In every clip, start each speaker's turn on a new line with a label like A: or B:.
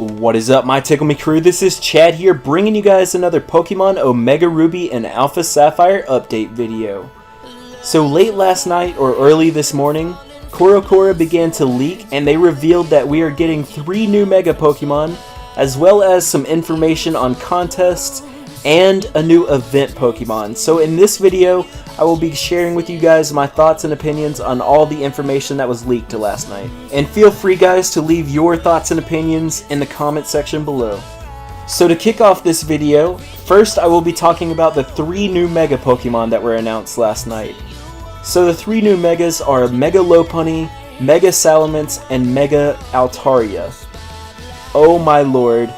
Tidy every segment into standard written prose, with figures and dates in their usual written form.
A: What is up, my Tickle Me crew? This is Chad here, bringing you guys another Pokemon Omega Ruby and Alpha Sapphire update video. So late last night or early this morning, Coro began to leak, and they revealed that we are getting 3 new Mega Pokemon, as well as some information on contests and a new event Pokemon. So in this video, I will be sharing with you guys my thoughts and opinions on all the information that was leaked last night. And feel free guys to leave your thoughts and opinions in the comment section below. So to kick off this video, first I will be talking about the 3 new Mega Pokemon that were announced last night. So the 3 new Megas are Mega Lopunny, Mega Salamence, and Mega Altaria. Oh my lord,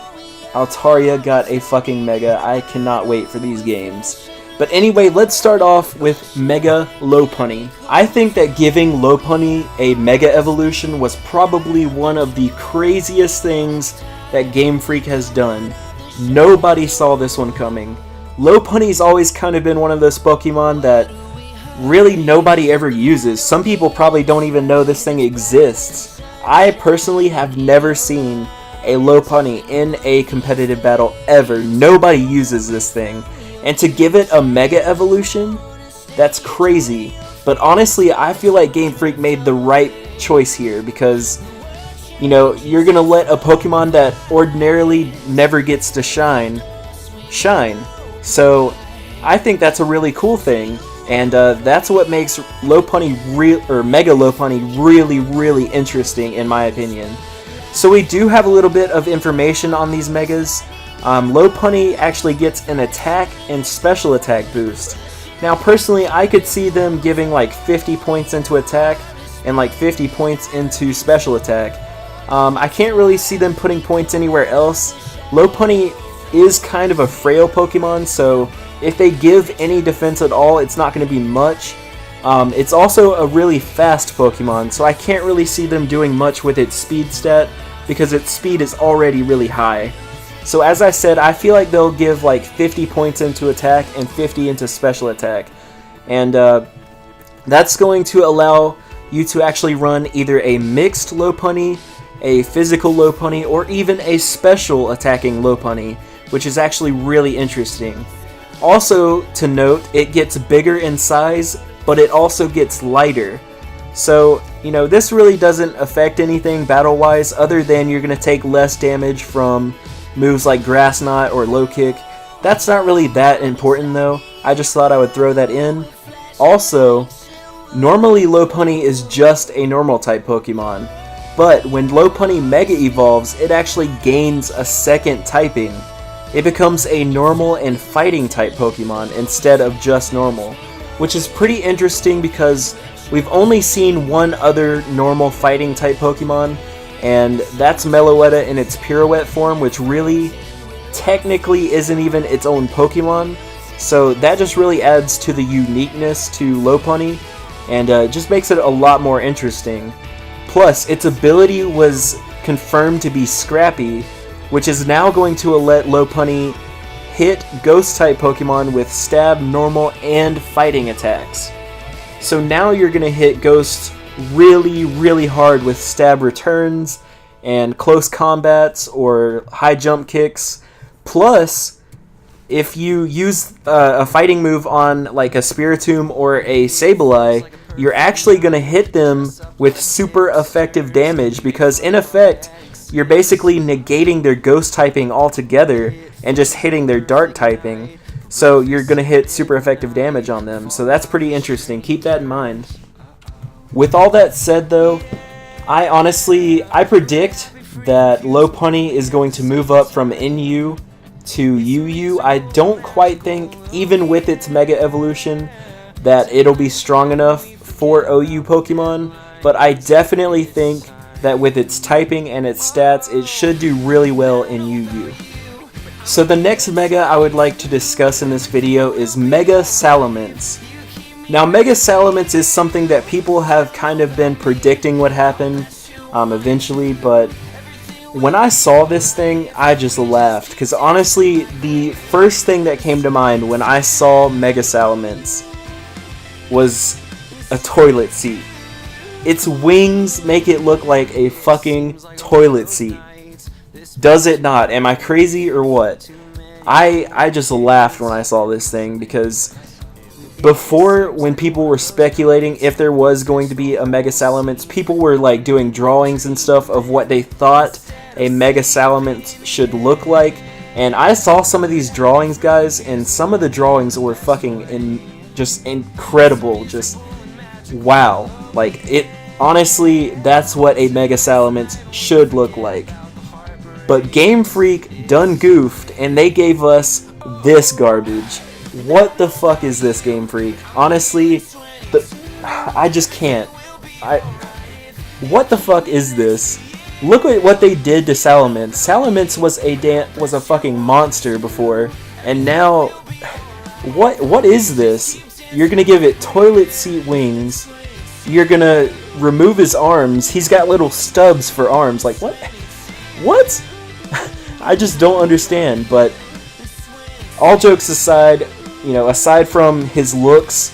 A: Altaria got a fucking Mega. I cannot wait for these games. But anyway, let's start off with Mega Lopunny. I think that giving Lopunny a Mega Evolution was probably one of the craziest things that Game Freak has done. Nobody saw this one coming. Lopunny's always kind of been one of those Pokemon that really nobody ever uses. Some people probably don't even know this thing exists. I personally have never seen a Lopunny in a competitive battle ever. Nobody uses this thing. And to give it a Mega Evolution, that's crazy. But honestly, I feel like Game Freak made the right choice here because, you know, you're gonna let a Pokemon that ordinarily never gets to shine. So I think that's a really cool thing, and that's what makes Lopunny Mega Lopunny really interesting in my opinion. So we do have a little bit of information on these Megas. Lopunny actually gets an attack and special attack boost. Now personally, I could see them giving like 50 points into attack and like 50 points into special attack. I can't really see them putting points anywhere else. Lopunny is kind of a frail Pokemon, so if they give any defense at all, it's not going to be much. It's also a really fast Pokemon, so I can't really see them doing much with its speed stat because its speed is already really high. So as I said, I feel like they'll give like 50 points into attack and 50 into special attack. And that's going to allow you to actually run either a mixed Lopunny, a physical Lopunny, or even a special attacking Lopunny, which is actually really interesting. Also to note, it gets bigger in size, but it also gets lighter. So, you know, this really doesn't affect anything battle-wise other than you're going to take less damage from moves like Grass Knot or Low Kick. That's not really that important though. I just thought I would throw that in. Also, normally Lopunny is just a normal type Pokemon, but when Lopunny Mega evolves, it actually gains a second typing. It becomes a normal and fighting type Pokemon instead of just normal, which is pretty interesting because we've only seen one other normal fighting type Pokemon, and that's Meloetta in its Pirouette form, which really technically isn't even its own Pokemon. So that just really adds to the uniqueness to Lopunny and just makes it a lot more interesting. Plus, its ability was confirmed to be Scrappy, which is now going to let Lopunny hit Ghost-type Pokemon with Stab, Normal, and Fighting attacks. So now you're going to hit Ghosts really hard with Stab returns and close combats or high jump kicks. Plus, if you use a fighting move on like a Spiritomb or a Sableye, you're actually going to hit them with super effective damage because in effect, you're basically negating their ghost typing altogether and just hitting their dark typing. So you're going to hit super effective damage on them. So that's pretty interesting. Keep that in mind. With all that said though, I predict that Lopunny is going to move up from NU to UU. I don't quite think, even with its Mega Evolution, that it'll be strong enough for OU Pokemon, but I definitely think that with its typing and its stats, it should do really well in UU. So the next Mega I would like to discuss in this video is Mega Salamence. Now Mega Salamence is something that people have kind of been predicting would happen eventually, but when I saw this thing, I just laughed, because honestly, the first thing that came to mind when I saw Mega Salamence was a toilet seat. Its wings make it look like a fucking toilet seat. Does it not? Am I crazy or what? I just laughed when I saw this thing, because before, when people were speculating if there was going to be a Mega Salamence, people were like doing drawings and stuff of what they thought a Mega Salamence should look like. And I saw some of these drawings, guys, and some of the drawings were just incredible. Just wow. Like, it honestly, that's what a Mega Salamence should look like. But Game Freak done goofed, and they gave us this garbage. What the fuck is this, Game Freak? Honestly, I just can't. What the fuck is this? Look at what they did to Salamence. Salamence was a fucking monster before, and now, what is this? You're gonna give it toilet seat wings. You're gonna remove his arms. He's got little stubs for arms. Like, what? What? I just don't understand. But all jokes aside, aside from his looks,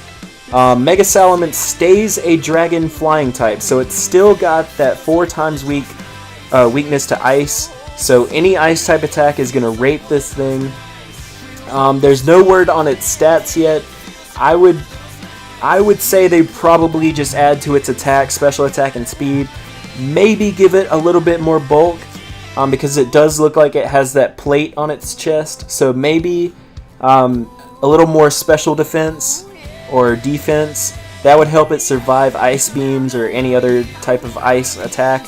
A: Mega Salamence stays a dragon flying type, so it's still got that 4 times weakness to ice. So any ice type attack is gonna rape this thing. There's no word on its stats yet. I would say they probably just add to its attack, special attack, and speed. Maybe give it a little bit more bulk, because it does look like it has that plate on its chest. So maybe a little more special defense or defense. That would help it survive ice beams or any other type of ice attack.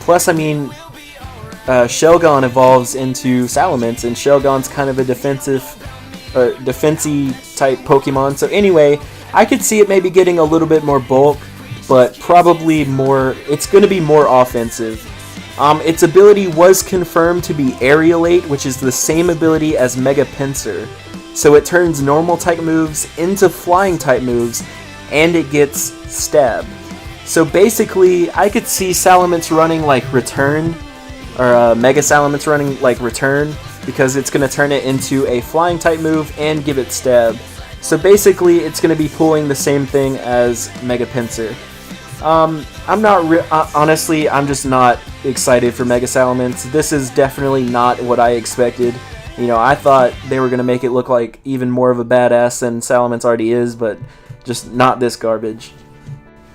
A: Plus, I mean, Shelgon evolves into Salamence, and Shelgon's kind of a defensive type Pokemon. So anyway, I could see it maybe getting a little bit more bulk, but probably more. It's going to be more offensive. Its ability was confirmed to be Aerialate, which is the same ability as Mega Pinsir. So it turns normal type moves into flying type moves, and it gets Stab. So basically, I could see Salamence running like Return, or Mega Salamence running like Return, because it's going to turn it into a flying type move and give it Stab. So basically, it's going to be pulling the same thing as Mega Pinsir. Honestly, I'm just not excited for Mega Salamence. This is definitely not what I expected. I thought they were going to make it look like even more of a badass than Salamence already is, but just not this garbage.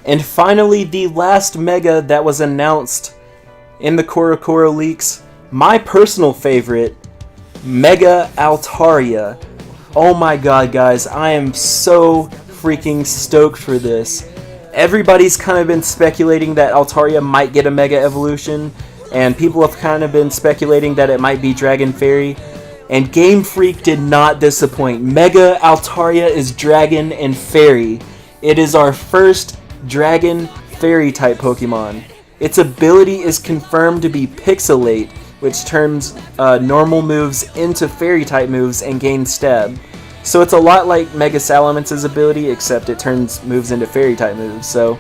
A: And finally, the last Mega that was announced in the Coro leaks, my personal favorite, Mega Altaria. Oh my god, guys, I am so freaking stoked for this. Everybody's kind of been speculating that Altaria might get a Mega Evolution, and people have kind of been speculating that it might be Dragon Fairy, and Game Freak did not disappoint. Mega Altaria is Dragon and Fairy. It is our first Dragon Fairy type Pokemon. Its ability is confirmed to be Pixelate, which turns normal moves into Fairy type moves and gains Stab. So it's a lot like Mega Salamence's ability, except it turns moves into Fairy type moves. So,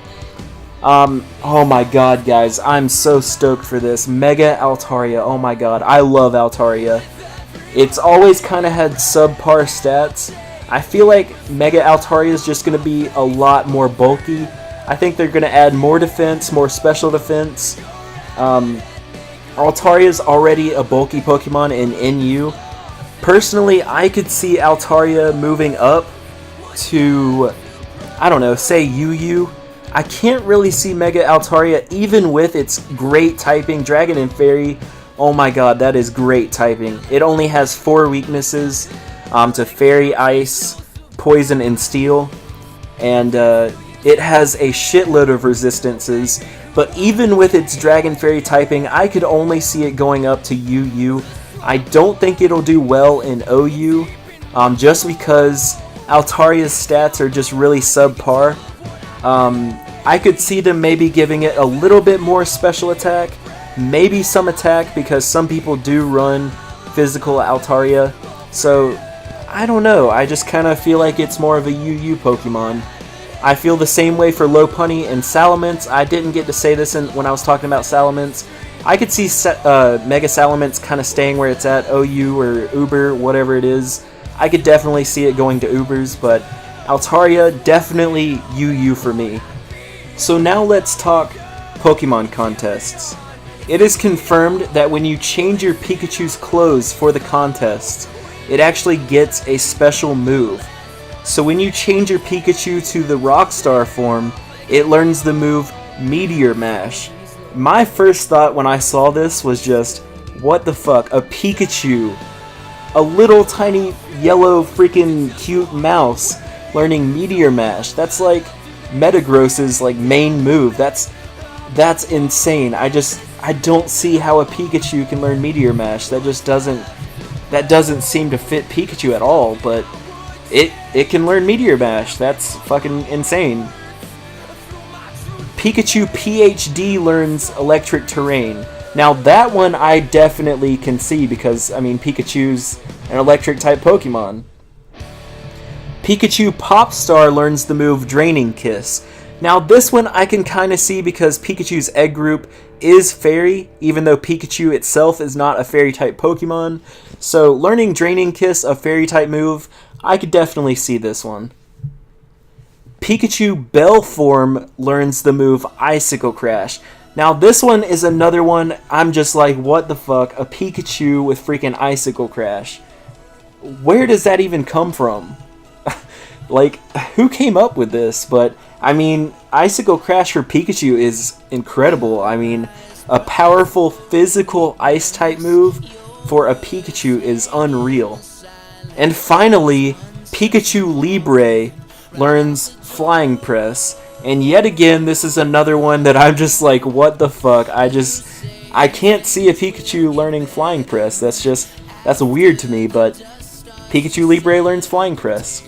A: oh my god, guys, I'm so stoked for this. Mega Altaria, oh my god, I love Altaria. It's always kind of had subpar stats. I feel like Mega Altaria is just going to be a lot more bulky. I think they're going to add more defense, more special defense. Altaria is already a bulky Pokemon in NU. Personally, I could see Altaria moving up to, I don't know, say UU. I can't really see Mega Altaria, even with its great typing, Dragon and Fairy. Oh my god, that is great typing. It only has 4 weaknesses to Fairy, Ice, Poison, and Steel. And it has a shitload of resistances. But even with its Dragon Fairy typing, I could only see it going up to UU. I don't think it'll do well in OU, just because Altaria's stats are just really subpar. I could see them maybe giving it a little bit more special attack, maybe some attack, because some people do run physical Altaria. So, I don't know, I just kind of feel like it's more of a UU Pokemon. I feel the same way for Lopunny and Salamence. I didn't get to say this when I was talking about Salamence. I could see Mega Salamence kind of staying where it's at, OU or Uber, whatever it is. I could definitely see it going to Ubers, but Altaria, definitely UU for me. So now let's talk Pokemon contests. It is confirmed that when you change your Pikachu's clothes for the contest, it actually gets a special move. So when you change your Pikachu to the Rockstar form, it learns the move Meteor Mash. My first thought when I saw this was just, what the fuck, a Pikachu, a little tiny yellow freaking cute mouse learning Meteor Mash. That's like Metagross's like main move. That's insane. I don't see how a Pikachu can learn Meteor Mash. That doesn't seem to fit Pikachu at all, but it can learn Meteor Mash. That's fucking insane. Pikachu PhD learns Electric Terrain. Now that one I definitely can see because, I mean, Pikachu's an electric type Pokemon. Pikachu Popstar learns the move Draining Kiss. Now this one I can kind of see because Pikachu's egg group is fairy, even though Pikachu itself is not a fairy type Pokemon. So learning Draining Kiss, a fairy type move, I could definitely see this one. Pikachu Bell form learns the move Icicle Crash. Now this one is another one I'm just like, what the fuck, a Pikachu with freaking Icicle Crash. Where does that even come from? Like, who came up with this? But, I mean, Icicle Crash for Pikachu is incredible. I mean, a powerful physical ice-type move for a Pikachu is unreal. And finally, Pikachu Libre learns Flying Press. And yet again, this is another one that I'm just like, what the fuck? I can't see a Pikachu learning Flying Press. That's weird to me, but Pikachu Libre learns Flying Press.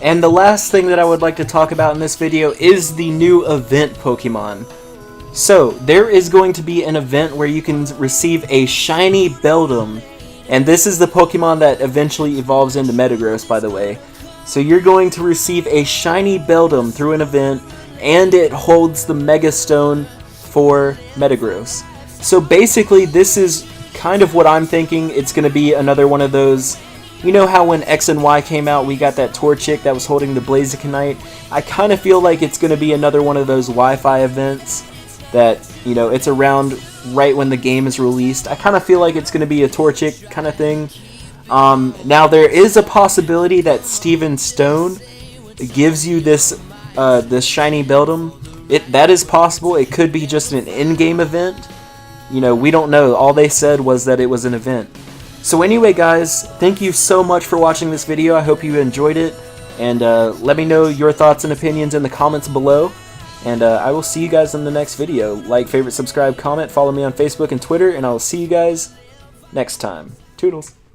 A: And the last thing that I would like to talk about in this video is the new event Pokemon. So, there is going to be an event where you can receive a shiny Beldum, and this is the Pokemon that eventually evolves into Metagross, by the way. So you're going to receive a shiny Beldum through an event, and it holds the Mega Stone for Metagross. So basically, this is kind of what I'm thinking. It's going to be another one of those. You know how when X and Y came out, we got that Torchic that was holding the Blazikenite? I kind of feel like it's going to be another one of those Wi-Fi events that, you know, it's around right when the game is released. I kind of feel like it's going to be a Torchic kind of thing. Now, there is a possibility that Steven Stone gives you this shiny Beldum. That is possible. It could be just an in-game event. You know, we don't know. All they said was that it was an event. So anyway, guys, thank you so much for watching this video. I hope you enjoyed it. And let me know your thoughts and opinions in the comments below. And I will see you guys in the next video. Like, favorite, subscribe, comment, follow me on Facebook and Twitter. And I will see you guys next time. Toodles.